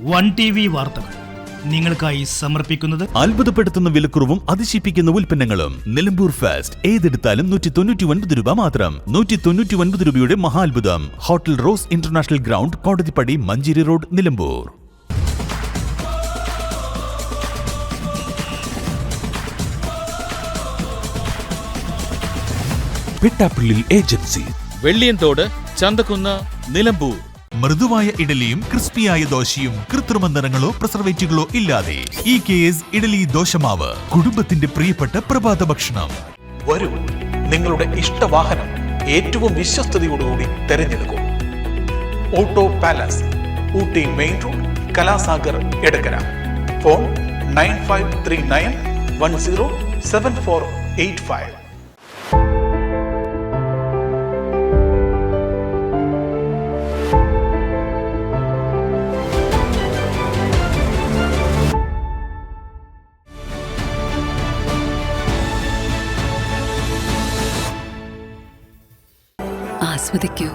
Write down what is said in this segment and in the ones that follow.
One TV വാർത്തകൾ നിങ്ങൾക്കായി സമർപ്പിക്കുന്നത് അത്ഭുതപ്പെടുത്തുന്ന വിലക്കുറവും അതിശയിപ്പിക്കുന്ന ഉൽപ്പന്നങ്ങളും. നിലമ്പൂർ ഫാസ്റ്റ് ഏതെടുത്താലും 199 രൂപ മാത്രം. 199 രൂപയുടെ മഹാത്ഭുതം. Hotel Rose international ground, Kodathippadi, Manjeri road, Nilambur. Pittappillil agency, Velliyanthode, Chanthakkunnu, Nilambur. മൃദുവായ ഇഡലിയും ക്രിസ്പിയായ ദോശയും കൃത്രിമ നിറങ്ങളോ പ്രിസർവേറ്റീവുകളോ ഇല്ലാതെ EKS ഇഡലി ദോശമാവ്. കുടുംബത്തിന്റെ പ്രിയപ്പെട്ട പ്രഭാത ഭക്ഷണം. വരൂ, നിങ്ങളുടെ ഇഷ്ടവാഹനം ഏറ്റവും വിശ്വസ്തയോടുകൂടി തെരഞ്ഞെടുക്കൂ. Auto palace, Ooty main road, Kalasagar, Edakkara. Phone 9539107485. ആസ്വദിക്കൂ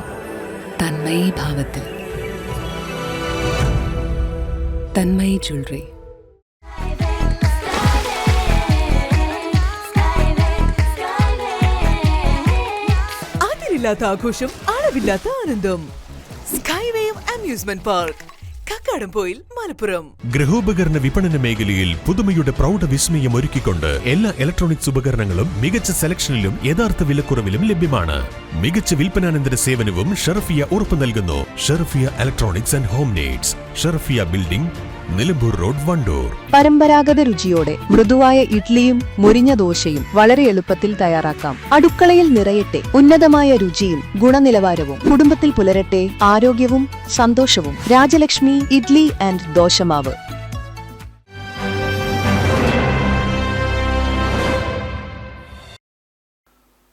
തന്മയി ഭാവത്തിൽ. തന്മയി ജ്വല്ലറി. അതിരില്ലാത്ത ആഘോഷം, അളവില്ലാത്ത ആനന്ദം. Skywave amusement park, Kakkadampoyil, Malappuram. ഗൃഹോപകരണ വിപണന മേഖലയിൽ പുതുമയുടെ പ്രൗഢ വിസ്മയം ഒരുക്കിക്കൊണ്ട് എല്ലാ ഇലക്ട്രോണിക്സ് ഉപകരണങ്ങളും മികച്ച സെലക്ഷനിലും യഥാർത്ഥ വിലക്കുറവിലും ലഭ്യമാണ്. മികച്ച വിൽപ്പനാനന്തര സേവനവും ഷെറഫിയ ഉറപ്പു നൽകുന്നു. Sherafiya electronics and home needs, Sherafiya building, Nilambur road, Wandoor. പരമ്പരാഗത രുചിയോടെ മൃദുവായ ഇഡ്ലിയും മുരിഞ്ഞ ദോശയും വളരെ എളുപ്പത്തിൽ തയ്യാറാക്കാം. അടുക്കളയിൽ നിറയട്ടെ ഉന്നതമായ രുചിയും ഗുണനിലവാരവും. കുടുംബത്തിൽ പുലരട്ടെ ആരോഗ്യവും സന്തോഷവും. രാജലക്ഷ്മി ഇഡ്ലി ആൻഡ് ദോശമാവ്.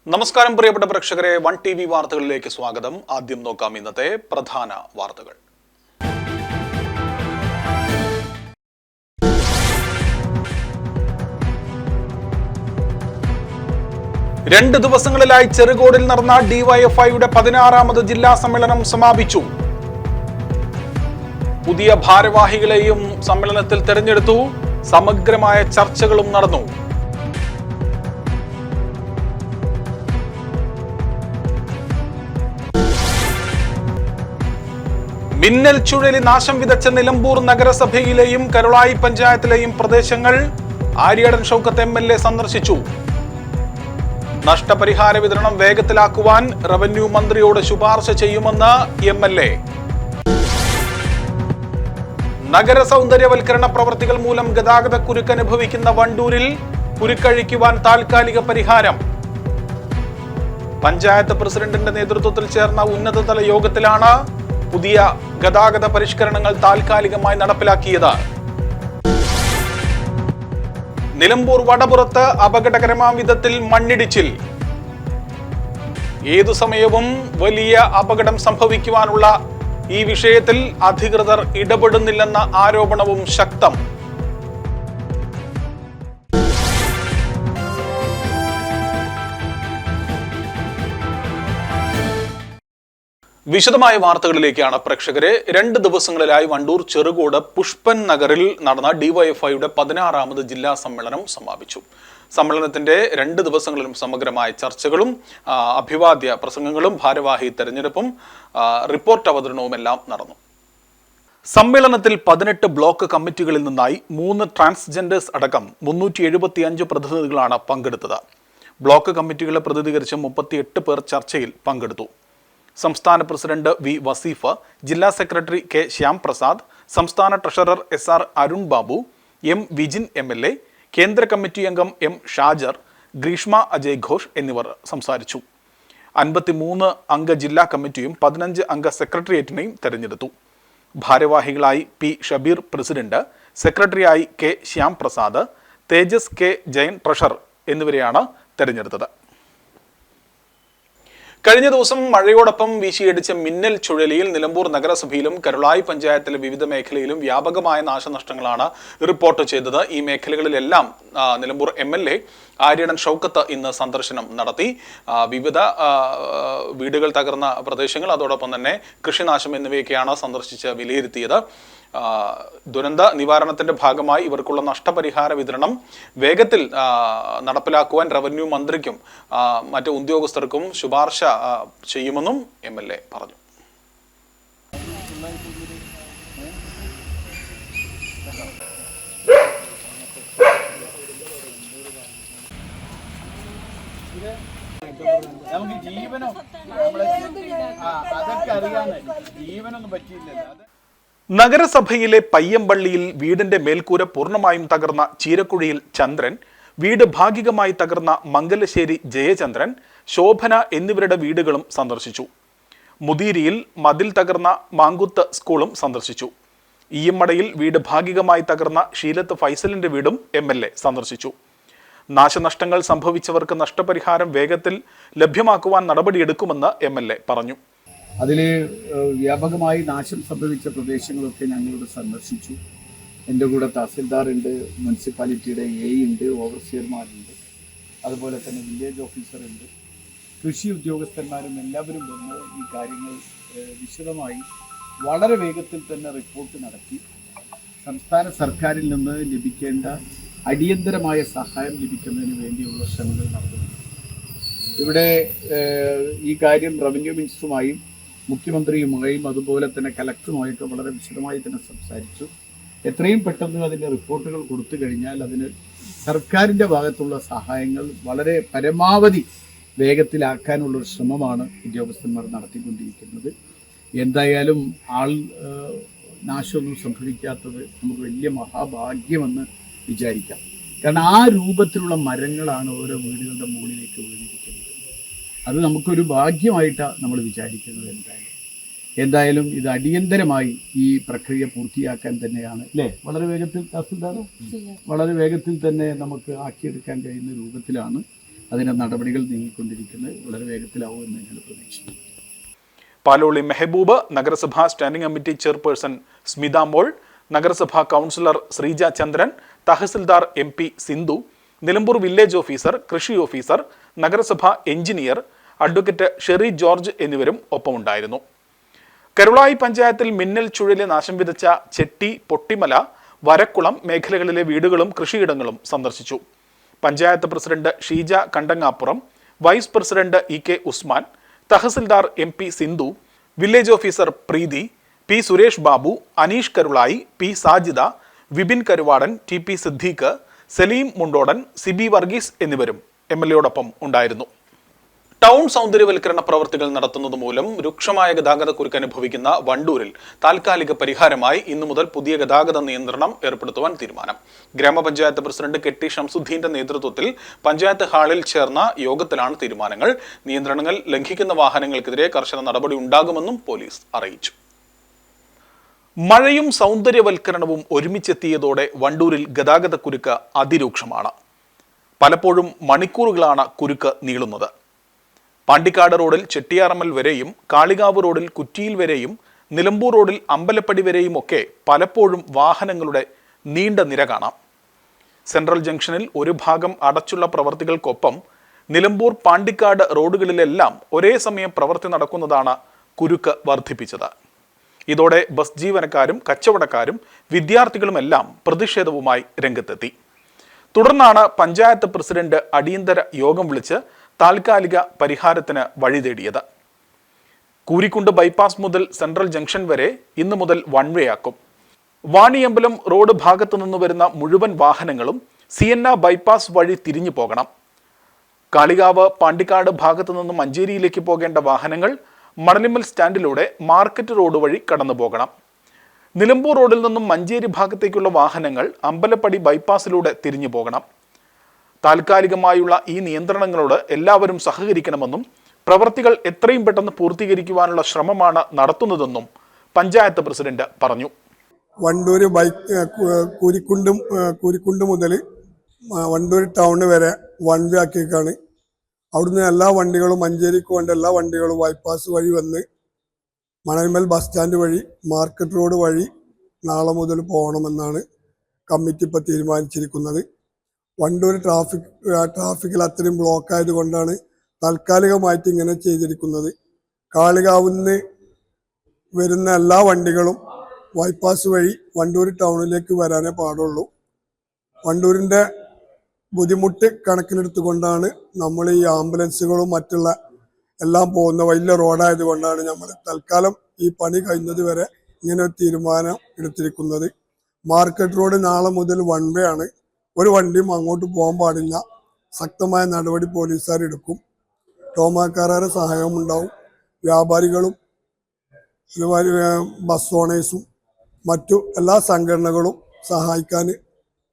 നമസ്കാരം പ്രിയപ്പെട്ട പ്രേക്ഷകരെ, വൺ TV വാർത്തകളിലേക്ക് സ്വാഗതം. ആദ്യം നോക്കാം ഇന്നത്തെ പ്രധാന വാർത്തകൾ. 2 ദിവസങ്ങളിലായി ചെറുകോടിൽ നടന്ന DYFIയുടെ 16ാമത് ജില്ലാ സമ്മേളനം സമാപിച്ചു. പുതിയ ഭാരവാഹികളെയും സമ്മേളനത്തിൽ തെരഞ്ഞെടുത്തു. സമഗ്രമായ ചർച്ചകളും നടന്നു. മിന്നൽ ചുഴലി നാശം വിതച്ച നിലമ്പൂർ നഗരസഭയിലെയും കരുളായി പഞ്ചായത്തിലെയും പ്രദേശങ്ങൾ ആര്യാടൻ ഷൗക്കത്ത് MLA സന്ദർശിച്ചു. നഷ്ടപരിഹാര വിതരണം വേഗത്തിലാക്കുവാൻ റവന്യൂ മന്ത്രിയോട് ശുപാർശ ചെയ്യുമെന്ന് MLA. നഗര സൗന്ദര്യവൽക്കരണ പ്രവർത്തികൾ മൂലം ഗതാഗത കുരുക്ക് അനുഭവിക്കുന്ന വണ്ടൂരിൽ കുരുക്കഴിക്കുവാൻ താൽക്കാലിക പരിഹാരം. പഞ്ചായത്ത് പ്രസിഡന്റിന്റെ നേതൃത്വത്തിൽ ചേർന്ന ഉന്നതതല യോഗത്തിലാണ് പുതിയ ഗതാഗത പരിഷ്കരണങ്ങൾ താൽക്കാലികമായി നടപ്പിലാക്കിയത്. നിലമ്പൂർ വടപുറത്ത് അപകടകരമാം വിധത്തിൽ മണ്ണിടിച്ചിൽ. ഏതു സമയവും വലിയ അപകടം സംഭവിക്കുവാനുള്ള ഈ വിഷയത്തിൽ അധികൃതർ ഇടപെടുന്നില്ലെന്ന ആരോപണവും ശക്തം. വിശദമായ വാർത്തകളിലേക്കാണ് പ്രേക്ഷകരെ. 2 ദിവസങ്ങളിലായി വണ്ടൂർ ചെറുകോട് പുഷ്പൻ നഗറിൽ നടന്ന DYFIയുടെ 16ാമത് ജില്ലാ സമ്മേളനം സമാപിച്ചു. സമ്മേളനത്തിന്റെ 2 ദിവസങ്ങളിലും സമഗ്രമായ ചർച്ചകളും അഭിവാദ്യ പ്രസംഗങ്ങളും ഭാരവാഹി തെരഞ്ഞെടുപ്പും റിപ്പോർട്ട് അവതരണവും എല്ലാം നടന്നു. സമ്മേളനത്തിൽ 18 ബ്ലോക്ക് കമ്മിറ്റികളിൽ നിന്നായി 3 ട്രാൻസ്ജെൻഡേഴ്സ് അടക്കം 375 പ്രതിനിധികളാണ് പങ്കെടുത്തത്. ബ്ലോക്ക് കമ്മിറ്റികളെ പ്രതിനിധീകരിച്ച് 38 പേർ ചർച്ചയിൽ പങ്കെടുത്തു. സംസ്ഥാന പ്രസിഡന്റ് V. വസീഫ്, ജില്ലാ സെക്രട്ടറി K. ശ്യാം പ്രസാദ്, സംസ്ഥാന treasurer SR Arun Babu, M. Vijin MLA, കേന്ദ്ര കമ്മിറ്റി അംഗം M. ഷാജർ, ഗ്രീഷ്മ അജയ് ഘോഷ് എന്നിവർ സംസാരിച്ചു. 53 അംഗ ജില്ലാ കമ്മിറ്റിയും 15 അംഗ സെക്രട്ടേറിയറ്റിനെയും തെരഞ്ഞെടുത്തു. ഭാരവാഹികളായി P. ഷബീർ പ്രസിഡന്റ്, സെക്രട്ടറിയായി K. ശ്യാം പ്രസാദ്, തേജസ് K. ജയൻ ട്രഷറർ എന്നിവരെയാണ് തെരഞ്ഞെടുത്തത്. കഴിഞ്ഞ ദിവസം മഴയോടൊപ്പം വീശിയടിച്ച മിന്നൽ ചുഴലിയിൽ നിലമ്പൂർ നഗരസഭയിലും കരുളായി പഞ്ചായത്തിലെ വിവിധ മേഖലയിലും വ്യാപകമായ നാശനഷ്ടങ്ങളാണ് റിപ്പോർട്ട് ചെയ്തത്. ഈ മേഖലകളിലെല്ലാം നിലമ്പൂർ MLA ആര്യാടൻ ഷൗക്കത്ത് ഇന്ന് സന്ദർശനം നടത്തി. വിവിധ വീടുകൾ തകർന്ന പ്രദേശങ്ങൾ, അതോടൊപ്പം തന്നെ കൃഷിനാശം എന്നിവയൊക്കെയാണ് സന്ദർശിച്ച് വിലയിരുത്തിയത്. ദുരന്ത നിവാരണത്തിന്റെ ഭാഗമായി ഇവർക്കുള്ള നഷ്ടപരിഹാര വിതരണം വേഗത്തിൽ നടപ്പിലാക്കുവാൻ റവന്യൂ മന്ത്രിക്കും മറ്റ് ഉദ്യോഗസ്ഥർക്കും ശുപാർശ ചെയ്യുമെന്നും MLA പറഞ്ഞു. നമുക്ക് ജീവനോ അതൊക്കെ അറിയാന്ന് ജീവനൊന്നും പറ്റിയില്ലല്ലോ. നഗരസഭയിലെ പയ്യമ്പള്ളിയിൽ വീടിന്റെ മേൽക്കൂര പൂർണ്ണമായും തകർന്ന ചീരക്കുഴിയിൽ ചന്ദ്രൻ, വീട് ഭാഗികമായി തകർന്ന മംഗലശ്ശേരി ജയചന്ദ്രൻ, ശോഭന എന്നിവരുടെ വീടുകളും സന്ദർശിച്ചു. മുതിരിയിൽ മതിൽ തകർന്ന മാങ്കുത്ത് സ്കൂളും സന്ദർശിച്ചു. ഈയമ്മടയിൽ വീട് ഭാഗികമായി തകർന്ന ഷീലത്ത് ഫൈസലിന്റെ വീടും MLA സന്ദർശിച്ചു. നാശനഷ്ടങ്ങൾ സംഭവിച്ചവർക്ക് നഷ്ടപരിഹാരം വേഗത്തിൽ ലഭ്യമാക്കുവാൻ നടപടിയെടുക്കുമെന്ന് MLA പറഞ്ഞു. അതിൽ വ്യാപകമായി നാശം സംഭവിച്ച പ്രദേശങ്ങളൊക്കെ ഞങ്ങളോട് സന്ദർശിച്ചു. എൻ്റെ കൂടെ തഹസിൽദാറുണ്ട്, മുനിസിപ്പാലിറ്റിയുടെ AE ഉണ്ട്, ഓവർസിയർമാരുണ്ട്, അതുപോലെ തന്നെ വില്ലേജ് ഓഫീസറുണ്ട്, കൃഷി ഉദ്യോഗസ്ഥന്മാരും എല്ലാവരും വന്ന് ഈ കാര്യങ്ങൾ വിശദമായി വളരെ വേഗത്തിൽ തന്നെ റിപ്പോർട്ട് നടത്തി സംസ്ഥാന സർക്കാരിൽ നിന്ന് ലഭിക്കേണ്ട അടിയന്തരമായ സഹായം ലഭിക്കുന്നതിന് വേണ്ടിയുള്ള ശ്രമങ്ങൾ നടത്തുന്നു. ഇവിടെ ഈ കാര്യം റവന്യൂ മിനിസ്റ്ററുമായും മുഖ്യമന്ത്രിയുമായും അതുപോലെ തന്നെ കലക്ടറുമായൊക്കെ വളരെ വിശദമായി തന്നെ സംസാരിച്ചു. എത്രയും പെട്ടെന്ന് അതിൻ്റെ റിപ്പോർട്ടുകൾ കൊടുത്തു കഴിഞ്ഞാൽ അതിന് സർക്കാരിൻ്റെ ഭാഗത്തുള്ള സഹായങ്ങൾ വളരെ പരമാവധി വേഗത്തിലാക്കാനുള്ളൊരു ശ്രമമാണ് ഉദ്യോഗസ്ഥന്മാർ നടത്തിക്കൊണ്ടിരിക്കുന്നത്. എന്തായാലും നാശമൊന്നും സംഭവിക്കാത്തത് നമുക്ക് വലിയ മഹാഭാഗ്യമെന്ന് വിചാരിക്കാം. കാരണം ആ രൂപത്തിലുള്ള മരങ്ങളാണ് ഓരോ വീടുകളുടെ മുകളിലേക്ക് വീണിരിക്കുന്നത്. അത് നമുക്കൊരു ഭാഗ്യമായിട്ടാണ് നമ്മൾ വിചാരിക്കുന്നത്. എന്തായാലും ഇത് അടിയന്തരമായി ഈ പ്രക്രിയ പൂർത്തിയാക്കാൻ തന്നെയാണ് അല്ലേ, വളരെ വേഗത്തിൽ തഹസിൽദാർ വളരെ വേഗത്തിൽ തന്നെ നമുക്ക് ആക്കിയെടുക്കാൻ കഴിയുന്ന രൂപത്തിലാണ് അതിൻ്റെ നടപടികൾ നീങ്ങിക്കൊണ്ടിരിക്കുന്നത്. വളരെ വേഗത്തിലാവുമെന്ന് ഞങ്ങൾ പ്രതീക്ഷിക്കുന്നു. പാലോളി മെഹബൂബ്, നഗരസഭാ standing committee chairperson Smitha Mol, നഗരസഭാ councillor Sreeja Chandran, tahsildar MP Sindhu, Nilambur village officer, കൃഷി ഓഫീസർ, നഗരസഭാ എഞ്ചിനീയർ അഡ്വക്കേറ്റ് ഷെറി ജോർജ് എന്നിവരും ഒപ്പമുണ്ടായിരുന്നു. കരുളായി പഞ്ചായത്തിൽ മിന്നൽ ചുഴലി നാശം വിതച്ച ചെട്ടി, പൊട്ടിമല, വരക്കുളം മേഖലകളിലെ വീടുകളും കൃഷിയിടങ്ങളും സന്ദർശിച്ചു. Panchayat president Sheeja Kandangappuram, vice president EK Usman, tahsildar MP Sindhu, village officer Preethi, P Suresh Babu, Aneesh Karulai, P Sajida, Vipin Karuvadan, TP Siddique, Saleem Mundodan, Sibi Varghese എന്നിവരും MLAയോടൊപ്പം ഉണ്ടായിരുന്നു. ടൗൺ സൗന്ദര്യവൽക്കരണ പ്രവർത്തികൾ നടത്തുന്നത് മൂലം രൂക്ഷമായ ഗതാഗതക്കുരുക്ക് അനുഭവിക്കുന്ന വണ്ടൂരിൽ താൽക്കാലിക പരിഹാരമായി ഇന്നു മുതൽ പുതിയ ഗതാഗത നിയന്ത്രണം ഏർപ്പെടുത്തുവാൻ തീരുമാനം. ഗ്രാമപഞ്ചായത്ത് പ്രസിഡന്റ് KT ഷംസുദ്ദീന്റെ നേതൃത്വത്തിൽ പഞ്ചായത്ത് ഹാളിൽ ചേർന്ന യോഗത്തിലാണ് തീരുമാനങ്ങൾ. നിയന്ത്രണങ്ങൾ ലംഘിക്കുന്ന വാഹനങ്ങൾക്കെതിരെ കർശന നടപടി ഉണ്ടാകുമെന്നും പോലീസ് അറിയിച്ചു. മഴയും സൗന്ദര്യവൽക്കരണവും ഒരുമിച്ചെത്തിയതോടെ വണ്ടൂരിൽ ഗതാഗതക്കുരുക്ക് അതിരൂക്ഷമാണ്. പലപ്പോഴും മണിക്കൂറുകളാണ് കുരുക്ക് നീളുന്നത്. പാണ്ടിക്കാട് റോഡിൽ ചെട്ടിയാറമ്മൽ വരെയും കാളികാവ് റോഡിൽ കുറ്റിയിൽ വരെയും നിലമ്പൂർ റോഡിൽ അമ്പലപ്പടി വരെയും ഒക്കെ പലപ്പോഴും വാഹനങ്ങളുടെ നീണ്ട നിര കാണാം. സെൻട്രൽ ജംഗ്ഷനിൽ ഒരു ഭാഗം അടച്ചുള്ള പ്രവർത്തികൾക്കൊപ്പം നിലമ്പൂർ പാണ്ടിക്കാട് റോഡുകളിലെല്ലാം ഒരേ സമയം പ്രവൃത്തി നടക്കുന്നതാണ് കുരുക്ക് വർദ്ധിപ്പിച്ചത്. ഇതോടെ ബസ് ജീവനക്കാരും കച്ചവടക്കാരും വിദ്യാർത്ഥികളുമെല്ലാം പ്രതിഷേധവുമായി രംഗത്തെത്തി. തുടർന്നാണ് പഞ്ചായത്ത് പ്രസിഡന്റ് അടിയന്തര യോഗം വിളിച്ച് താൽക്കാലിക പരിഹാരത്തിന് വഴി തേടിയത്. കൂരിക്കുണ്ട് ബൈപ്പാസ് മുതൽ സെൻട്രൽ ജംഗ്ഷൻ വരെ ഇന്നു മുതൽ വൺ വേ ആക്കും. വാണിയമ്പലം റോഡ് ഭാഗത്തു നിന്ന് വരുന്ന മുഴുവൻ വാഹനങ്ങളും സിയന്ന ബൈപ്പാസ് വഴി തിരിഞ്ഞു പോകണം. കാളികാവ് പാണ്ടിക്കാട് ഭാഗത്തു നിന്നും മഞ്ചേരിയിലേക്ക് പോകേണ്ട വാഹനങ്ങൾ മണലിമ്മൽ സ്റ്റാൻഡിലൂടെ മാർക്കറ്റ് റോഡ് വഴി കടന്നു പോകണം. നിലമ്പൂർ റോഡിൽ നിന്നും മഞ്ചേരി ഭാഗത്തേക്കുള്ള വാഹനങ്ങൾ അമ്പലപ്പടി ബൈപ്പാസിലൂടെ തിരിഞ്ഞു പോകണം. താൽക്കാലികമായുള്ള ഈ നിയന്ത്രണങ്ങളോട് എല്ലാവരും സഹകരിക്കണമെന്നും പ്രവൃത്തികൾ എത്രയും പെട്ടെന്ന് പൂർത്തീകരിക്കുവാനുള്ള ശ്രമമാണ് നടത്തുന്നതെന്നും പഞ്ചായത്ത് പ്രസിഡന്റ് പറഞ്ഞു. വണ്ടൂർ കൂരിക്കുണ്ട് മുതൽ വണ്ടൂർ ടൗണ് വരെ വൺ വേ ആക്കിയേക്കാണ്. അവിടുന്ന് എല്ലാ വണ്ടികളും മഞ്ചേരിക്ക് വേണ്ട എല്ലാ വണ്ടികളും ബൈപ്പാസ് വഴി വന്ന് മണൽമൽ ബസ് സ്റ്റാൻഡ് വഴി മാർക്കറ്റ് റോഡ് വഴി നാളെ മുതൽ പോകണമെന്നാണ് കമ്മിറ്റി ഇപ്പോൾ തീരുമാനിച്ചിരിക്കുന്നത്. വണ്ടൂർ ട്രാഫിക്കിൽ അത്രയും ബ്ലോക്ക് ആയതുകൊണ്ടാണ് താൽക്കാലികമായിട്ട് ഇങ്ങനെ ചെയ്തിരിക്കുന്നത്. കാളികാവിൽ നിന്ന് വരുന്ന എല്ലാ വണ്ടികളും ബൈപ്പാസ് വഴി വണ്ടൂർ ടൗണിലേക്ക് വരാനേ പാടുള്ളൂ. വണ്ടൂരിൻ്റെ ബുദ്ധിമുട്ട് കണക്കിലെടുത്തുകൊണ്ടാണ് നമ്മൾ ഈ ആംബുലൻസുകളും മറ്റുള്ള എല്ലാം പോകുന്ന വലിയ റോഡായതുകൊണ്ടാണ് നമ്മൾ തൽക്കാലം ഈ പണി കഴിയുന്നത് വരെ ഇങ്ങനെ ഒരു തീരുമാനം എടുത്തിരിക്കുന്നത്. മാർക്കറ്റ് റോഡ് നാളെ മുതൽ വൺ വേ ആണ്. ഒരു വണ്ടിയും അങ്ങോട്ട് പോകാൻ പാടില്ല. ശക്തമായ നടപടി പോലീസുകാർ എടുക്കും. ടോമാക്കാരുടെ സഹായവും ഉണ്ടാവും. വ്യാപാരികളും അതുമാതിരി ബസ് ഓണേഴ്സും മറ്റു എല്ലാ സംഘടനകളും സഹായിക്കാൻ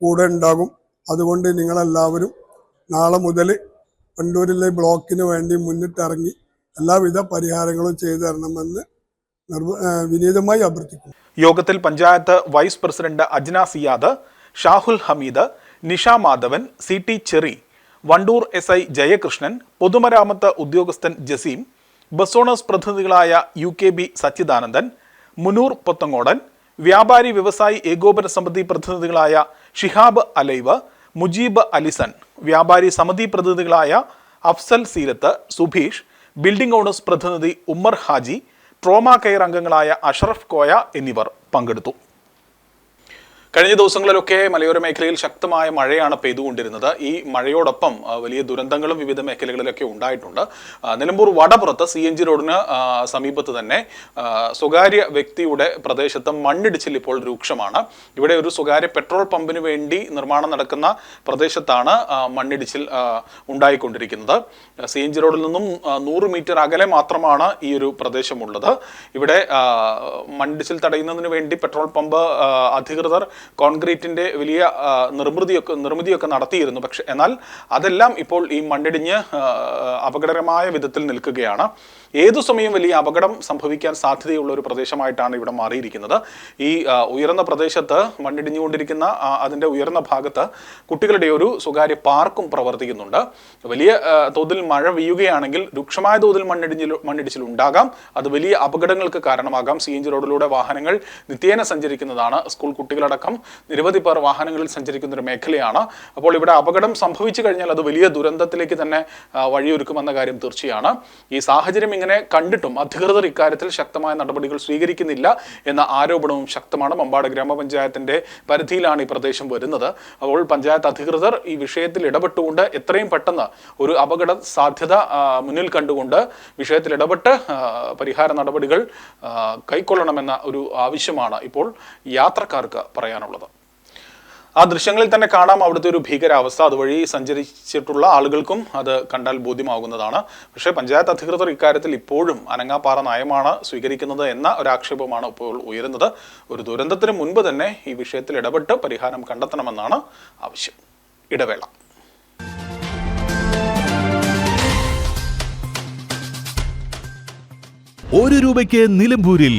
കൂടെ ഉണ്ടാകും. അതുകൊണ്ട് നിങ്ങളെല്ലാവരും നാളെ മുതൽ വണ്ടൂരിലെ ബ്ലോക്കിന് വേണ്ടി മുന്നിട്ടിറങ്ങി എല്ലാവിധ പരിഹാരങ്ങളും ചെയ്തു തരണമെന്ന് വിനീതമായി അഭ്യർത്ഥിക്കുന്നു. യോഗത്തിൽ panchayat vice president Ajna Siyad, Shahul Hameed, Nisha Madhavan, CT Cherry, Wandoor SI Jayakrishnan, പൊതുമരാമത്ത് ഉദ്യോഗസ്ഥൻ ജസീം, ബസ് ഓണേഴ്സ് പ്രതിനിധികളായ UKB സച്ചിദാനന്ദൻ, മുനൂർ പൊത്തങ്ങോടൻ, വ്യാപാരി വ്യവസായി ഏകോപന സമിതി പ്രതിനിധികളായ ഷിഹാബ് അലൈവ്, മുജീബ് അലിസൺ, വ്യാപാരി സമിതി പ്രതിനിധികളായ അഫ്സൽ സീരത്ത്, സുഭീഷ്, ബിൽഡിംഗ് ഓണേഴ്സ് പ്രതിനിധി ഉമ്മർ ഹാജി, ട്രോമ കെയർ അംഗങ്ങളായ അഷറഫ് കോയ എന്നിവർ പങ്കെടുത്തു. കഴിഞ്ഞ ദിവസങ്ങളിലൊക്കെ മലയോര മേഖലയിൽ ശക്തമായ മഴയാണ് പെയ്തുകൊണ്ടിരുന്നത്. ഈ മഴയോടൊപ്പം വലിയ ദുരന്തങ്ങളും വിവിധ മേഖലകളിലൊക്കെ ഉണ്ടായിട്ടുണ്ട്. നിലമ്പൂർ വടപുറത്ത് CNG റോഡിന് സമീപത്ത് തന്നെ സ്വകാര്യ വ്യക്തിയുടെ പ്രദേശത്ത് മണ്ണിടിച്ചിൽ ഇപ്പോൾ രൂക്ഷമാണ്. ഇവിടെ ഒരു സ്വകാര്യ പെട്രോൾ പമ്പിന് വേണ്ടി നിർമ്മാണം നടക്കുന്ന പ്രദേശത്താണ് മണ്ണിടിച്ചിൽ ഉണ്ടായിക്കൊണ്ടിരിക്കുന്നത്. CNG റോഡിൽ നിന്നും 100 മീറ്റർ അകലെ മാത്രമാണ് ഈ ഒരു പ്രദേശമുള്ളത്. ഇവിടെ മണ്ണിടിച്ചിൽ തടയുന്നതിന് വേണ്ടി പെട്രോൾ പമ്പ് അധികൃതർ കോൺക്രീറ്റിന്റെ വലിയ നിർമ്മിതിയൊക്കെ നടത്തിയിരുന്നു. പക്ഷെ എന്നാൽ അതെല്ലാം ഇപ്പോൾ ഈ മണ്ണിടിഞ്ഞ് അപകടകരമായ വിധത്തിൽ നിൽക്കുകയാണ്. ഏതു സമയം വലിയ അപകടം സംഭവിക്കാൻ സാധ്യതയുള്ള ഒരു പ്രദേശമായിട്ടാണ് ഇവിടെ മാറിയിരിക്കുന്നത്. ഈ ഉയർന്ന പ്രദേശത്ത് മണ്ണിടിഞ്ഞുകൊണ്ടിരിക്കുന്ന അതിൻ്റെ ഉയർന്ന ഭാഗത്ത് കുട്ടികളുടെ ഒരു സ്വകാര്യ പാർക്കും പ്രവർത്തിക്കുന്നുണ്ട്. വലിയ തോതിൽ മഴ പെയ്യുകയാണെങ്കിൽ രൂക്ഷമായ തോതിൽ മണ്ണിടിച്ചിൽ ഉണ്ടാകാം. അത് വലിയ അപകടങ്ങൾക്ക് കാരണമാകാം. CNG റോഡിലൂടെ വാഹനങ്ങൾ നിത്യേന സഞ്ചരിക്കുന്നതാണ്. സ്കൂൾ കുട്ടികളടക്കം നിരവധി പേർ വാഹനങ്ങളിൽ സഞ്ചരിക്കുന്ന ഒരു മേഖലയാണ്. അപ്പോൾ ഇവിടെ അപകടം സംഭവിച്ചു കഴിഞ്ഞാൽ അത് വലിയ ദുരന്തത്തിലേക്ക് തന്നെ വഴിയൊരുക്കുമെന്ന കാര്യം തീർച്ചയാണ്. ഈ സാഹചര്യം ഇങ്ങനെ കണ്ടിട്ടും അധികൃതർ ഇക്കാര്യത്തിൽ ശക്തമായ നടപടികൾ സ്വീകരിക്കുന്നില്ല എന്ന ആരോപണവും ശക്തമാണ്. മമ്പാട് ഗ്രാമപഞ്ചായത്തിന്റെ പരിധിയിലാണ് ഈ പ്രദേശം വരുന്നത്. അപ്പോൾ പഞ്ചായത്ത് അധികൃതർ ഈ വിഷയത്തിൽ ഇടപെട്ടുകൊണ്ട് എത്രയും പെട്ടെന്ന് ഒരു അപകട സാധ്യത മുന്നിൽ കണ്ടുകൊണ്ട് വിഷയത്തിൽ ഇടപെട്ട് പരിഹാര നടപടികൾ കൈക്കൊള്ളണമെന്ന ഒരു ആവശ്യമാണ് ഇപ്പോൾ യാത്രക്കാർക്ക് പറയാനുള്ളത്. ആ ദൃശ്യങ്ങളിൽ തന്നെ കാണാം അവിടുത്തെ ഒരു ഭീകരാവസ്ഥ. അതുവഴി സഞ്ചരിച്ചിട്ടുള്ള ആളുകൾക്കും അത് കണ്ടാൽ ബോധ്യമാകുന്നതാണ്. പക്ഷേ പഞ്ചായത്ത് അധികൃതർ ഇക്കാര്യത്തിൽ ഇപ്പോഴും അനങ്ങാപ്പാറ നയമാണ് സ്വീകരിക്കുന്നത് എന്ന ഒരാക്ഷേപമാണ് ഇപ്പോൾ ഉയരുന്നത്. ഒരു ദുരന്തത്തിന് മുൻപ് തന്നെ ഈ വിഷയത്തിൽ ഇടപെട്ട് പരിഹാരം കണ്ടെത്തണമെന്നാണ് ആവശ്യം. ഇടവേള. ₹1 നിലമ്പൂരിൽ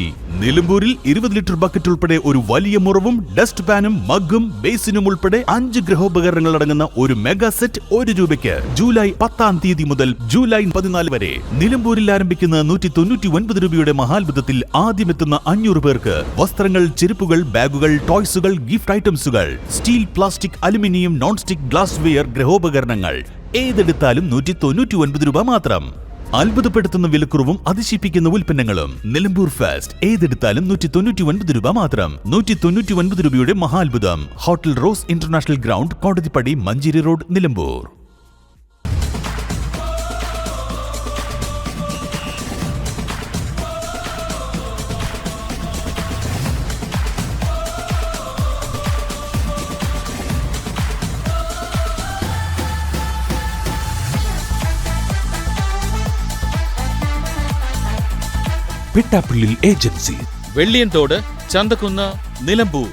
20 ലിറ്റർ ബക്കറ്റ് ഉൾപ്പെടെ ഒരു വലിയ മുറവും ഡസ്റ്റ് പാനും മഗ്ഗും ബേസിനും ഉൾപ്പെടെ 5 ഗൃഹോപകരണങ്ങൾ അടങ്ങുന്ന ഒരു മെഗാ സെറ്റ് ₹1 ജൂലൈ 10 മുതൽ ജൂലൈ 14 വരെ നിലമ്പൂരിൽ ആരംഭിക്കുന്ന ₹199 മഹാത്ഭുതത്തിൽ ആദ്യമെത്തുന്ന 500 പേർക്ക് വസ്ത്രങ്ങൾ, ചെരുപ്പുകൾ, ബാഗുകൾ, ടോയ്സുകൾ, ഗിഫ്റ്റ് ഐറ്റംസുകൾ, steel, plastic, aluminium, non stick, glassware ഗൃഹോപകരണങ്ങൾ ഏതെടുത്താലും ₹199 മാത്രം. അത്ഭുതപ്പെടുത്തുന്ന വിലക്കുറവും അതിശയിപ്പിക്കുന്ന ഉൽപ്പന്നങ്ങളും. നിലമ്പൂർ ഫെസ്റ്റ് ഏതെടുത്താലും ₹199 മാത്രം. ₹199 മഹാത്ഭുതം. Hotel Rose international ground, Kodathippadi, Manjeri road, Nilambur. Pittappillil agency, Velliyanthode, Chanthakkunnu, Nilambur.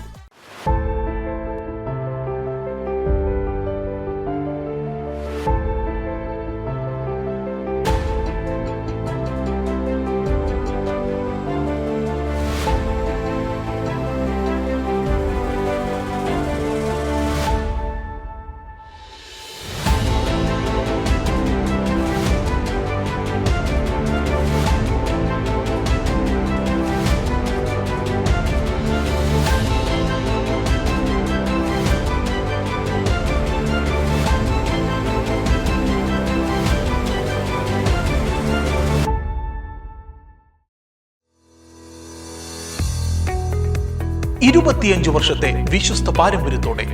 25 വർഷത്തെ വിശ്വസ്ത പാരമ്പര്യത്തോടെ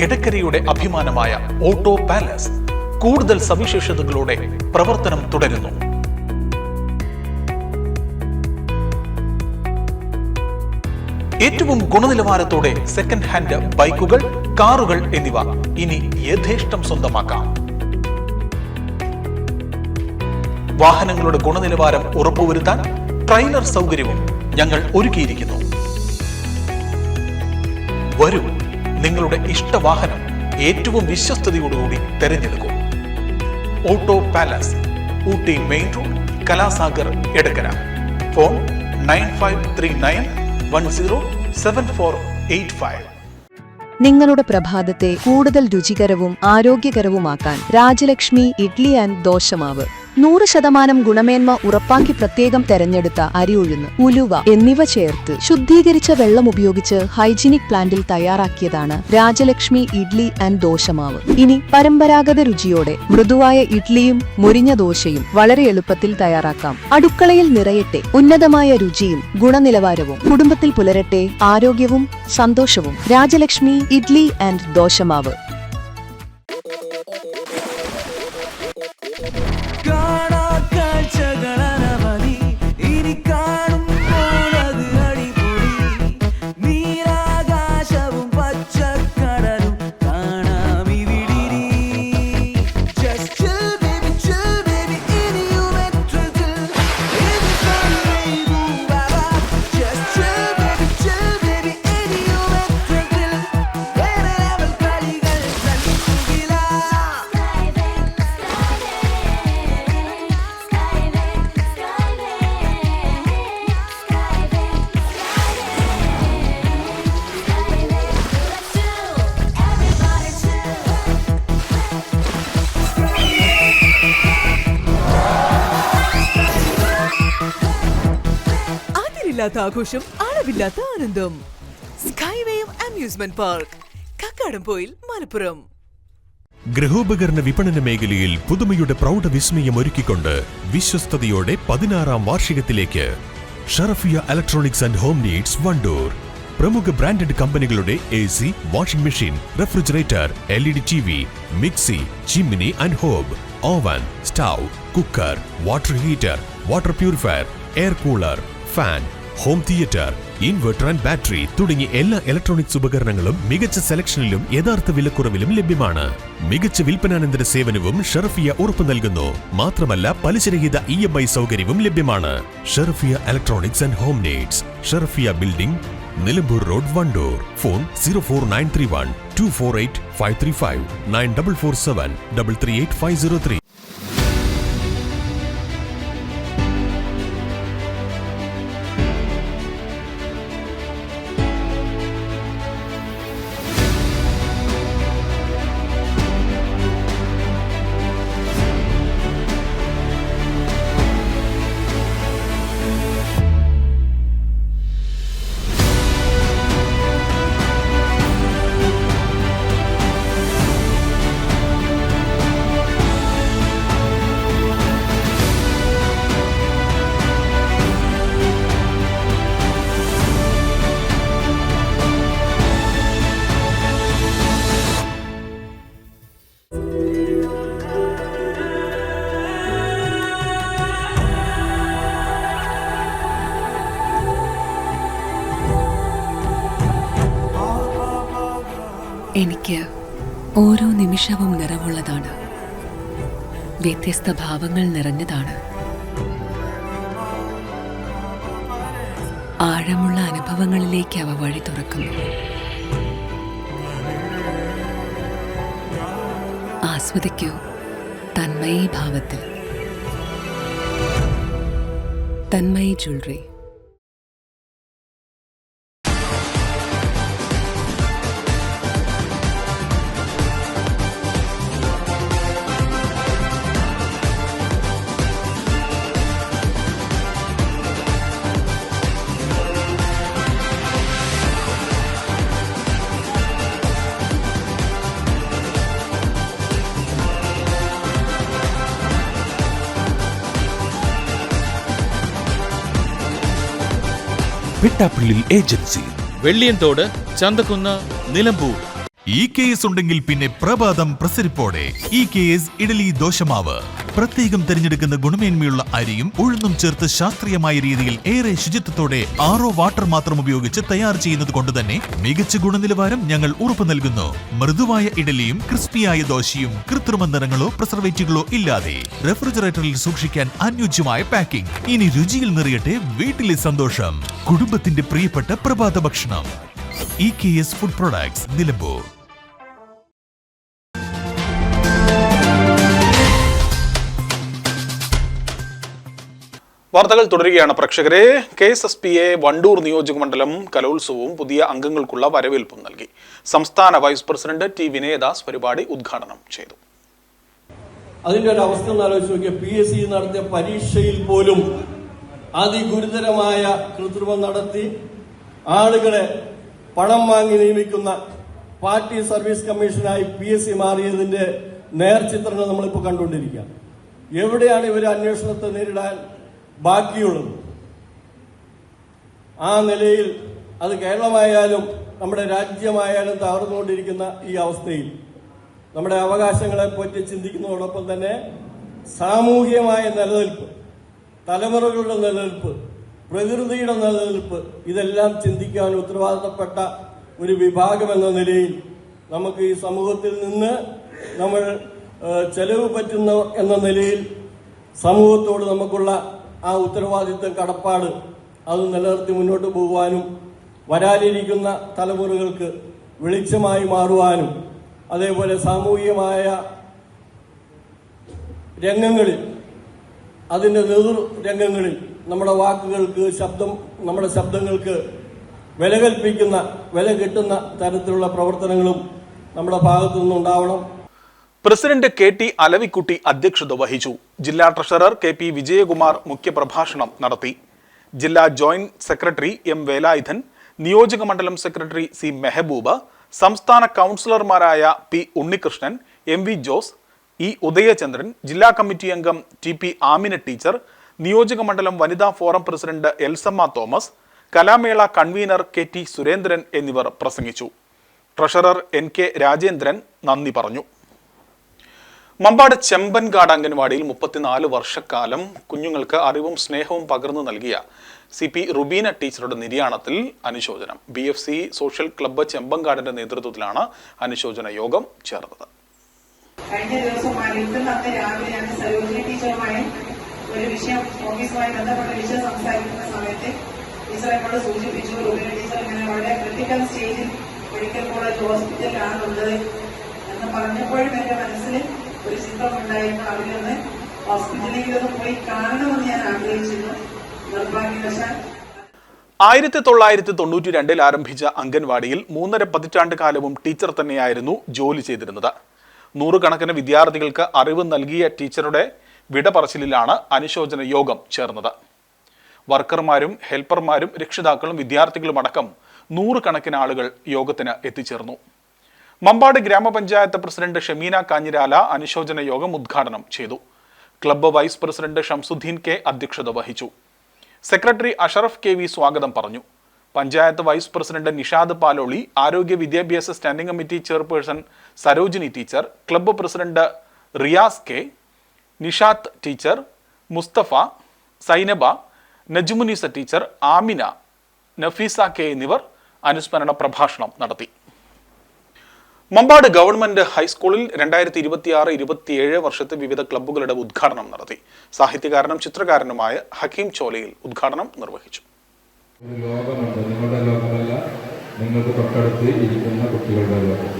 എടക്കരയുടെ അഭിമാനമായ ഓട്ടോ പാലസ് കൂടുതൽ സവിശേഷതകളോടെ പ്രവർത്തനം തുടരുന്നു. ഏറ്റവും ഗുണനിലവാരത്തോടെ സെക്കൻഡ് ഹാൻഡ് ബൈക്കുകൾ, കാറുകൾ എന്നിവ ഇനി യഥേഷ്ടം സ്വന്തമാക്കാം. വാഹനങ്ങളുടെ ഗുണനിലവാരം ഉറപ്പുവരുത്താൻ ട്രെയിലർ സൗകര്യവും ഞങ്ങൾ ഒരുക്കിയിരിക്കുന്നു. വരൂ, നിങ്ങളുടെ ഇഷ്ടവാഹനം ഏറ്റവും വിശ്വസ്തയോടുകൂടി തെരഞ്ഞെടുക്കൂ. Auto palace, Ooty main road, Kalasagar, Edakkara. Phone 9539107485. നിങ്ങളുടെ പ്രഭാതത്തെ കൂടുതൽ രുചികരവും ആരോഗ്യകരവുമാക്കാൻ രാജലക്ഷ്മി ഇഡ്ലി ആൻഡ് ദോശമാവ്. 100% ഗുണമേന്മ ഉറപ്പാക്കി പ്രത്യേകം തെരഞ്ഞെടുത്ത അരി ഉഴുന്ന്, ഉലുവ എന്നിവ ചേർത്ത് ശുദ്ധീകരിച്ച വെള്ളം ഉപയോഗിച്ച് ഹൈജീനിക് പ്ലാന്റിൽ തയ്യാറാക്കിയതാണ് രാജലക്ഷ്മി ഇഡ്ലി ആൻഡ് ദോശമാവ്. ഇനി പരമ്പരാഗത രുചിയോടെ മൃദുവായ ഇഡ്ലിയും മൊരിഞ്ഞ ദോശയും വളരെ എളുപ്പത്തിൽ തയ്യാറാക്കാം. അടുക്കളയിൽ നിറയട്ടെ ഉന്നതമായ രുചിയും ഗുണനിലവാരവും. കുടുംബത്തിൽ പുലരട്ടെ ആരോഗ്യവും സന്തോഷവും. രാജലക്ഷ്മി ഇഡ്ലി ആൻഡ് ദോശമാവ്. അതിരില്ലാത്ത ആഘോഷം, അളവില്ലാത്ത ആനന്ദം. സ്കൈവേയും അമ്യൂസ്മെന്റ് പാർക്ക്, കക്കാടംപൊയിൽ, മലപ്പുറം. ഗൃഹോപകരണ വിപണന മേഖലയിൽ പുതുമയുടെ പ്രൗഢവിസ്മയം ഒരുക്കിക്കൊണ്ട് വിശ്വസ്തയോടെ 16ാം വാർഷികത്തിലേക്ക് Sharafiya electronics and home needs Wandoor. പ്രമുഖ ബ്രാൻഡഡ് കമ്പനികളുടെ AC, washing machine, refrigerator, LED TV, mixie, chimney and hob, oven, stove, cooker, water heater, water purifier, air cooler, fan, home theatre, inverter and battery തുടങ്ങി എല്ലാ ഇലക്ട്രോണിക്സ് ഉപകരണങ്ങളും മികച്ച സെലക്ഷനിലും യഥാർത്ഥ വിലക്കുറവിലും ലഭ്യമാണ്. മികച്ച വിൽപ്പനാനന്തര സേവനവും ഷറഫിയ ഉറപ്പു നൽകുന്നു. മാത്രമല്ല, പലിശരഹിത EMI സൗകര്യവും ലഭ്യമാണ്. Sharafiya electronics and home needs, Sharafiya building, Nilambur road, Wandoor. Phone 04931 248 535 9447 338 503. എനിക്ക് ഓരോ നിമിഷവും നിറവുള്ളതാണ്. വ്യത്യസ്ത ഭാവങ്ങൾ നിറഞ്ഞതാണ്. ആഴമുള്ള അനുഭവങ്ങളിലേക്ക് അവ വഴി തുറക്കുന്നു. ആസ്വദിക്കൂ തന്മയി ഭാവത്തിൽ. Thanmayi jewellery. Vettappallil agency Velliyanthode, Chanthakkunnu, Nilambur. EKS ഉണ്ടെങ്കിൽ പിന്നെ പ്രഭാതം പ്രസരിപ്പോടെ EKS ഇഡലി ദോശമാവ് പ്രത്യേകം തിരഞ്ഞെടുക്കുന്ന ഗുണമേന്മയുള്ള അരിയും ഉഴുന്നും ചേർത്ത് ശാസ്ത്രീയമായ രീതിയിൽ ഏറെ ശുചിത്വത്തോടെ RO വാട്ടർ മാത്രം ഉപയോഗിച്ച് തയ്യാർ ചെയ്യുന്നത് കൊണ്ട് തന്നെ മികച്ച ഗുണനിലവാരം ഞങ്ങൾ ഉറപ്പു നൽകുന്നു. മൃദുവായ ഇഡലിയും ക്രിസ്പിയായ ദോശയും കൃത്രിമ നിറങ്ങളോ പ്രിസർവേറ്റീവുകളോ ഇല്ലാതെ റെഫ്രിജറേറ്ററിൽ സൂക്ഷിക്കാൻ അനുയോജ്യമായ പാക്കിംഗ്. ഇനി രുചിയിൽ നിറയട്ടെ വീട്ടിലെ സന്തോഷം. കുടുംബത്തിന്റെ പ്രിയപ്പെട്ട പ്രഭാത ഭക്ഷണം. EKS food products, Nilambur. വാർത്തകൾ തുടരുകയാണ് പ്രേക്ഷകരെ. KSSPA വണ്ടൂർ നിയോജകമണ്ഡലം കലോത്സവവും പുതിയ അംഗങ്ങൾക്കുള്ള വരവേൽപ്പും നൽകി. സംസ്ഥാന വൈസ് പ്രസിഡന്റ് T. വിനയദാസ് പരിപാടി ഉദ്ഘാടനം ചെയ്തു. അതിന്റെ ഒരു അവസ്ഥ ഒന്ന് ആലോചിച്ച് നോക്കിയ PSC നടത്തിയ പരീക്ഷയിൽ പോലും അതിഗുരുതരമായ കൃത്രിമം നടത്തി ആളുകളെ പണം വാങ്ങി നിയമിക്കുന്ന പാർട്ടി സർവീസ് കമ്മീഷനായി PSC മാറിയതിന്റെ നേർചിത്രങ്ങൾ നമ്മളിപ്പോൾ കണ്ടുകൊണ്ടിരിക്കുക. എവിടെയാണ് ഇവർ അന്വേഷണത്തെ നേരിടാൻ ബാക്കിയുള്ളത്? ആ നിലയിൽ അത് കേരളമായാലും നമ്മുടെ രാജ്യമായാലും തകർന്നുകൊണ്ടിരിക്കുന്ന ഈ അവസ്ഥയിൽ നമ്മുടെ അവകാശങ്ങളെ പറ്റി ചിന്തിക്കുന്നതോടൊപ്പം തന്നെ സാമൂഹികമായ നിലനിൽപ്പ്, തലമുറകളുടെ നിലനിൽപ്പ്, പ്രകൃതിയുടെ നിലനിൽപ്പ്, ഇതെല്ലാം ചിന്തിക്കാൻ ഉത്തരവാദിത്തപ്പെട്ട ഒരു വിഭാഗം എന്ന നിലയിൽ നമുക്ക് ഈ സമൂഹത്തിൽ നിന്ന് നമ്മൾ ചെലവ് പറ്റുന്നവർ എന്ന നിലയിൽ സമൂഹത്തോട് നമുക്കുള്ള ആ ഉത്തരവാദിത്തം, കടപ്പാട് അത് നിലനിർത്തി മുന്നോട്ട് പോകുവാനും വരാനിരിക്കുന്ന തലമുറകൾക്ക് വെളിച്ചമായി മാറുവാനും അതേപോലെ സാമൂഹികമായ രംഗങ്ങളിൽ, അതിൻ്റെ നേതൃരംഗങ്ങളിൽ നമ്മുടെ വാക്കുകൾക്ക് നമ്മുടെ ശബ്ദങ്ങൾക്ക് വില കൽപ്പിക്കുന്ന, വില കിട്ടുന്ന തരത്തിലുള്ള പ്രവർത്തനങ്ങളും നമ്മുടെ ഭാഗത്തു നിന്നുണ്ടാവണം. പ്രസിഡന്റ് KT അലവിക്കുട്ടി അധ്യക്ഷത വഹിച്ചു. ജില്ലാ ട്രഷറർ KP വിജയകുമാർ മുഖ്യപ്രഭാഷണം നടത്തി. ജില്ലാ ജോയിന്റ് സെക്രട്ടറി M. വേലായുധൻ, നിയോജക മണ്ഡലം സെക്രട്ടറി C. മെഹബൂബ്, സംസ്ഥാന കൗൺസിലർമാരായ P. Unnikrishnan, MV Jose, E. Udayachandran, ജില്ലാ കമ്മിറ്റി അംഗം TP ആമിന ടീച്ചർ, നിയോജക മണ്ഡലം വനിതാ ഫോറം പ്രസിഡന്റ് എൽസമ്മ തോമസ്, കലാമേള കൺവീനർ KT സുരേന്ദ്രൻ എന്നിവർ പ്രസംഗിച്ചു. ട്രഷറർ NK രാജേന്ദ്രൻ നന്ദി പറഞ്ഞു. മമ്പാട് ചെമ്പൻകാട് അംഗൻവാടിയിൽ 34 വർഷക്കാലം കുഞ്ഞുങ്ങൾക്ക് അറിവും സ്നേഹവും പകർന്നു നൽകിയ CP റുബീന ടീച്ചറുടെ നിര്യാണത്തിൽ അനുശോചനം. BFC സോഷ്യൽ ക്ലബ്ബ് ചെമ്പൻകാടിന്റെ നേതൃത്വത്തിലാണ് അനുശോചന യോഗം ചേർന്നത്. കഴിഞ്ഞ ദിവസം രാവിലെ ഞാൻ സരോജിനി ടീച്ചറുമായി ഒരു വിഷയം, ഓഫീസുമായി ബന്ധപ്പെട്ട വിഷയം സംസാരിക്കുന്ന സമയത്ത് ടീച്ചർ എന്നോട് സൂചിപ്പിച്ചു, റുബീന ടീച്ചർ ഇങ്ങനെ വളരെ ക്രിട്ടിക്കൽ സ്റ്റേജിൽ മെഡിക്കൽ കോളേജ് ഹോസ്പിറ്റലിലാണുള്ളത് എന്ന് പറഞ്ഞപ്പോഴും എന്റെ മനസ്സിൽ ഒരു ചിത്രമുണ്ടായിരുന്നു. അവരൊന്ന് ഹോസ്പിറ്റലിലേക്ക് പോയി കാണണമെന്ന് ഞാൻ ആഗ്രഹിച്ചിരുന്നു. നിർഭാഗ്യവശാൽ 1992 ആരംഭിച്ച അംഗൻവാടിയിൽ 3.5 പതിറ്റാണ്ട് കാലവും ടീച്ചർ തന്നെയായിരുന്നു ജോലി ചെയ്തിരുന്നത്. 100 കണക്കിന് വിദ്യാർത്ഥികൾക്ക് അറിവ് നൽകിയ ടീച്ചറുടെ വിട പറച്ചിലിലാണ് അനുശോചന യോഗം ചേർന്നത്. വർക്കർമാരും ഹെൽപ്പർമാരും രക്ഷിതാക്കളും വിദ്യാർത്ഥികളും അടക്കം 100 കണക്കിന് ആളുകൾ യോഗത്തിന് എത്തിച്ചേർന്നു. മമ്പാട് ഗ്രാമപഞ്ചായത്ത് പ്രസിഡന്റ് ഷമീന കാഞ്ഞിരാല അനുശോചന യോഗം ഉദ്ഘാടനം ചെയ്തു. Club vice president Shamsuddeen K അധ്യക്ഷത വഹിച്ചു. സെക്രട്ടറി അഷറഫ് KV സ്വാഗതം പറഞ്ഞു. പഞ്ചായത്ത് വൈസ് പ്രസിഡന്റ് നിഷാദ് പാലോളി, ആരോഗ്യ വിദ്യാഭ്യാസ standing committee chairperson Sarojini teacher, club president Riyas K, Nishath teacher, Mustafa, Zainaba, Najmunnisa teacher, Amina, Nafeesa K എന്നിവർ അനുസ്മരണ പ്രഭാഷണം നടത്തി. മമ്പാട് ഗവൺമെന്റ് ഹൈസ്കൂളിൽ 2026-27 വർഷത്തെ വിവിധ ക്ലബ്ബുകളുടെ ഉദ്ഘാടനം നടത്തി. സാഹിത്യകാരനും ചിത്രകാരനുമായ ഹക്കീം ചോലയിൽ ഉദ്ഘാടനം നിർവഹിച്ചു. ലോകമുണ്ട്, നിങ്ങളുടെ ലോകമല്ല, നിങ്ങൾക്ക് തൊട്ടടുത്ത് ഇരിക്കുന്ന കുട്ടികളുടെ ലോകം.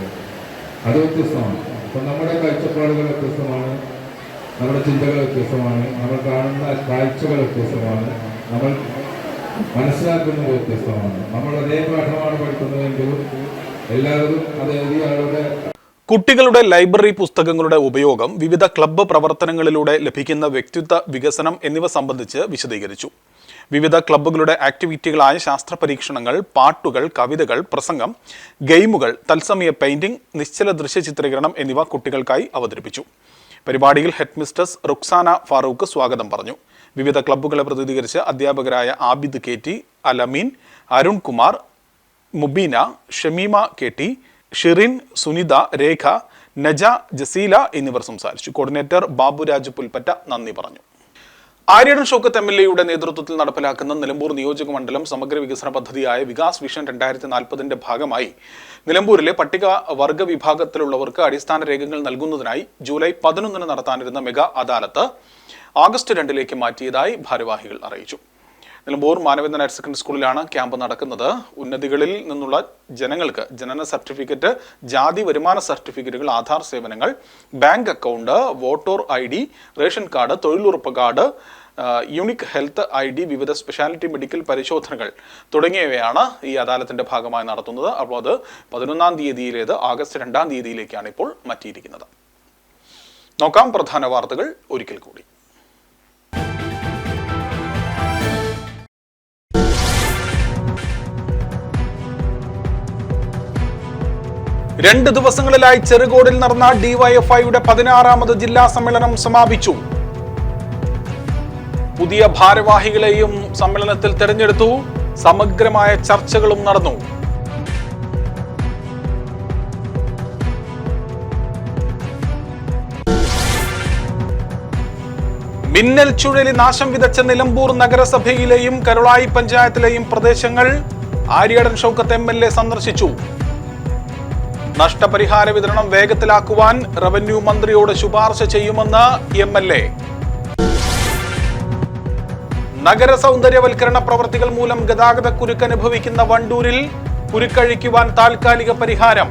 അത് വ്യത്യസ്തമാണ്. അപ്പം നമ്മുടെ കാഴ്ചപ്പാടുകൾ വ്യത്യസ്തമാണ്, നമ്മുടെ ചിന്തകൾ വ്യത്യസ്തമാണ്, നമ്മൾ കാണുന്ന കാഴ്ചകൾ വ്യത്യസ്തമാണ്, നമ്മൾ മനസ്സിലാക്കുന്നത് വ്യത്യസ്തമാണ്. നമ്മൾ അതേ പാഠമാണ് പഠിക്കുന്നതെങ്കിലും എല്ലാവരും അത് എഴുതിയ ആളുടെ. കുട്ടികളുടെ ലൈബ്രറി പുസ്തകങ്ങളുടെ ഉപയോഗം, വിവിധ ക്ലബ്ബ് പ്രവർത്തനങ്ങളിലൂടെ ലഭിക്കുന്ന വ്യക്തിത്വ വികസനം എന്നിവ സംബന്ധിച്ച് വിശദീകരിച്ചു. വിവിധ ക്ലബ്ബുകളുടെ ആക്ടിവിറ്റികളായ ശാസ്ത്ര പരീക്ഷണങ്ങൾ, പാട്ടുകൾ, കവിതകൾ, പ്രസംഗം, ഗെയിമുകൾ, തത്സമയ പെയിന്റിംഗ്, നിശ്ചല ദൃശ്യ ചിത്രീകരണം എന്നിവ കുട്ടികൾക്കായി അവതരിപ്പിച്ചു. പരിപാടിയിൽ ഹെഡ് മിസ്റ്റേഴ്സ് റുക്സാന ഫാറൂഖ് സ്വാഗതം പറഞ്ഞു. വിവിധ ക്ലബ്ബുകളെ പ്രതിനിധീകരിച്ച് അധ്യാപകരായ ആബിദ് KT, അലമീൻ, അരുൺ കുമാർ, മുബീന, ഷമീമ KT, ഷിറിൻ, സുനിത, രേഖ, നജ, ജസീല എന്നിവർ സംസാരിച്ചു. കോർഡിനേറ്റർ ബാബുരാജ് പുൽപ്പറ്റ നന്ദി പറഞ്ഞു. ആര്യടൻ ഷൗക്കത്ത് MLA നേതൃത്വത്തിൽ നടപ്പിലാക്കുന്ന നിലമ്പൂർ നിയോജക മണ്ഡലം സമഗ്ര വികസന പദ്ധതിയായ വികാസ് വിഷൻ 2040 ഭാഗമായി നിലമ്പൂരിലെ പട്ടിക വർഗ വിഭാഗത്തിലുള്ളവർക്ക് അടിസ്ഥാന രേഖകൾ നൽകുന്നതിനായി ജൂലൈ 11 നടത്താനിരുന്ന മെഗാ അദാലത്ത് ഓഗസ്റ്റ് 2 മാറ്റിയതായി ഭാരവാഹികൾ അറിയിച്ചു. നിലമ്പൂർ മാനവേന്ദ്രൻ ഹയർ സെക്കൻഡറി സ്കൂളിലാണ് ക്യാമ്പ് നടക്കുന്നത്. ഉന്നതികളിൽ നിന്നുള്ള ജനങ്ങൾക്ക് ജനന സർട്ടിഫിക്കറ്റ്, ജാതി വരുമാന സർട്ടിഫിക്കറ്റുകൾ, ആധാർ സേവനങ്ങൾ, bank account, voter ID, ration card, തൊഴിലുറപ്പ് കാർഡ്, യൂണിക് ഹെൽത്ത് ID, വിവിധ സ്പെഷ്യാലിറ്റി മെഡിക്കൽ പരിശോധനകൾ തുടങ്ങിയവയാണ് ഈ അദാലത്തിന്റെ ഭാഗമായി നടത്തുന്നത്. അപ്പോൾ അത് 11 തീയതിയിലേത് ഓഗസ്റ്റ് 2 ഇപ്പോൾ മാറ്റിയിരിക്കുന്നത്. നോക്കാം പ്രധാന വാർത്തകൾ ഒരിക്കൽ കൂടി. 2 ദിവസങ്ങളിലായി ചെറുകോടിൽ നടന്ന DYFIയുടെ 16ാമത് ജില്ലാ സമ്മേളനം സമാപിച്ചു. പുതിയ ഭാരവാഹികളെയും സമ്മേളനത്തിൽ തെരഞ്ഞെടുത്തു. സമഗ്രമായ ചർച്ചകളും നടന്നു. മിന്നൽ ചുഴലി നാശം വിതച്ച നിലമ്പൂർ നഗരസഭയിലെയും കരുളായി പഞ്ചായത്തിലെയും പ്രദേശങ്ങൾ ആര്യടൻ ഷൗക്കത്ത് MLA സന്ദർശിച്ചു. നഷ്ടപരിഹാര വിതരണം വേഗത്തിലാക്കുവാൻ റവന്യൂ മന്ത്രിയോട് ശുപാർശ ചെയ്യുമെന്ന് MLA. നഗര സൗന്ദര്യവൽക്കരണ പ്രവർത്തികൾ മൂലം ഗതാഗത കുരുക്ക് അനുഭവിക്കുന്ന വണ്ടൂരിൽ കുരുക്കഴിക്കുവാൻ താൽക്കാലിക പരിഹാരം.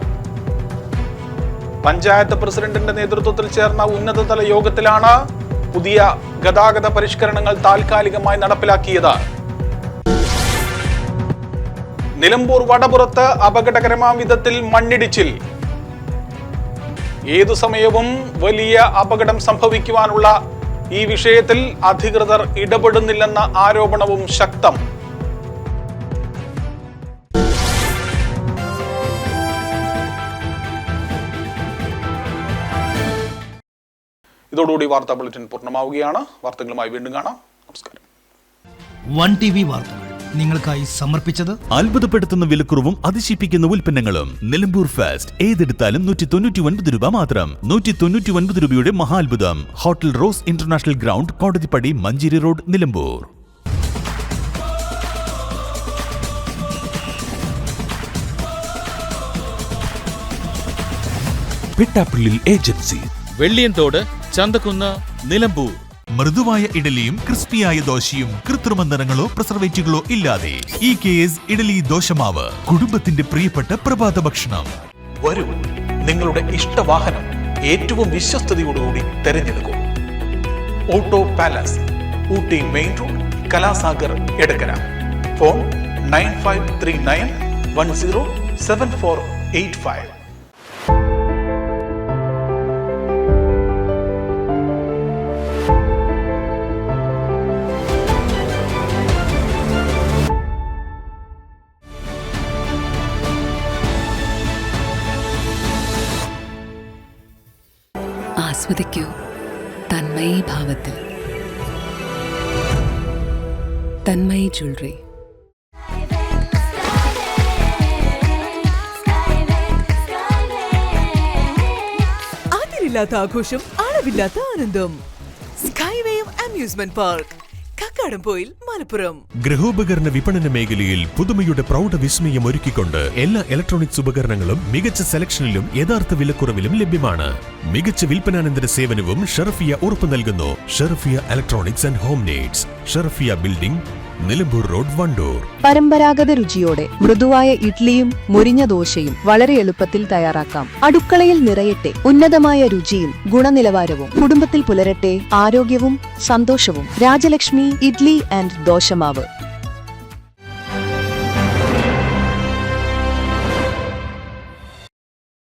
പഞ്ചായത്ത് പ്രസിഡന്റിന്റെ നേതൃത്വത്തിൽ ചേർന്ന ഉന്നതതല യോഗത്തിലാണ് പുതിയ ഗതാഗത പരിഷ്കരണങ്ങൾ താൽക്കാലികമായി നടപ്പിലാക്കിയത്. നിലമ്പൂർ വടപുറത്ത് അപകടകരമായ വിധത്തിൽ മണ്ണിടിച്ചിൽ. ഏതു സമയവും വലിയ അപകടം സംഭവിക്കുവാനുള്ള ഈ വിഷയത്തിൽ അധികൃതർ ഇടപെടുന്നില്ലെന്ന ആരോപണവും ശക്തം. ഇതോടുകൂടി വാർത്താ ബുള്ളറ്റിൻ പൂർണ്ണമാവുകയാണ്. വാർത്തകളുമായി വീണ്ടും കാണാം. നമസ്കാരം. 1TV വാർത്തകൾ നിങ്ങൾക്കായി സമർപ്പിച്ചത് അത്ഭുതപ്പെടുത്തുന്ന വിലക്കുറവും അതിശയിപ്പിക്കുന്ന ഉൽപ്പന്നങ്ങളും. നിലമ്പൂർ ഫാസ്റ്റ് ഏതെടുത്താലും 199 രൂപ മാത്രം. 199 രൂപയുടെ മഹാത്ഭുതം. Hotel Rose international ground, Kodathippadi, Manjeri road, Nilambur. Pittappillil agency, Velliyanthode, Chanthakkunnu, Nilambur. മൃദുവായ ഇഡലിയും ക്രിസ്പിയായ ദോശയും കൃത്രിമ നിറങ്ങളോ പ്രിസർവേറ്റീവുകളോ ഇല്ലാതെ EKS ഇഡലി ദോശമാവ്. കുടുംബത്തിന്റെ പ്രിയപ്പെട്ട പ്രഭാത ഭക്ഷണം. വരൂ, നിങ്ങളുടെ ഇഷ്ടവാഹനം ഏറ്റവും വിശ്വസ്തയോടുകൂടി തെരഞ്ഞെടുക്കൂ. Auto palace, Ooty main road, Kalasagar, Edakkara. Phone 9539107485. ആസ്വദിക്കൂ തന്മയി ഭാവത്തിൽ. തന്മയി ജ്വല്ലറി. അതിരില്ലാത്ത ആഘോഷം, അളവില്ലാത്ത ആനന്ദം. Skywave amusement park, Kakkadampoyil, Malappuram. ഗൃഹോപകരണ വിപണന മേഖലയിൽ പുതുമയുടെ പ്രൗഢ വിസ്മയം ഒരുക്കിക്കൊണ്ട് എല്ലാ ഇലക്ട്രോണിക്സ് ഉപകരണങ്ങളും മികച്ച സെലക്ഷനിലും യഥാർത്ഥ വിലക്കുറവിലും ലഭ്യമാണ്. മികച്ച വിൽപ്പനാനന്തര സേവനവും ഷെറഫിയ ഉറപ്പു നൽകുന്നു. Sherafiya electronics and home needs, Sherafiya building, Nilambur road, Wandoor. പരമ്പരാഗത രുചിയോടെ മൃദുവായ ഇഡ്ലിയും മൊരിഞ്ഞ ദോശയും വളരെ എളുപ്പത്തിൽ തയ്യാറാക്കാം. അടുക്കളയിൽ നിറയട്ടെ ഉന്നതമായ രുചിയും ഗുണനിലവാരവും. കുടുംബത്തിൽ പുലരട്ടെ ആരോഗ്യവും സന്തോഷവും. രാജലക്ഷ്മി ഇഡ്ലി ആൻഡ് ദോശമാവ്.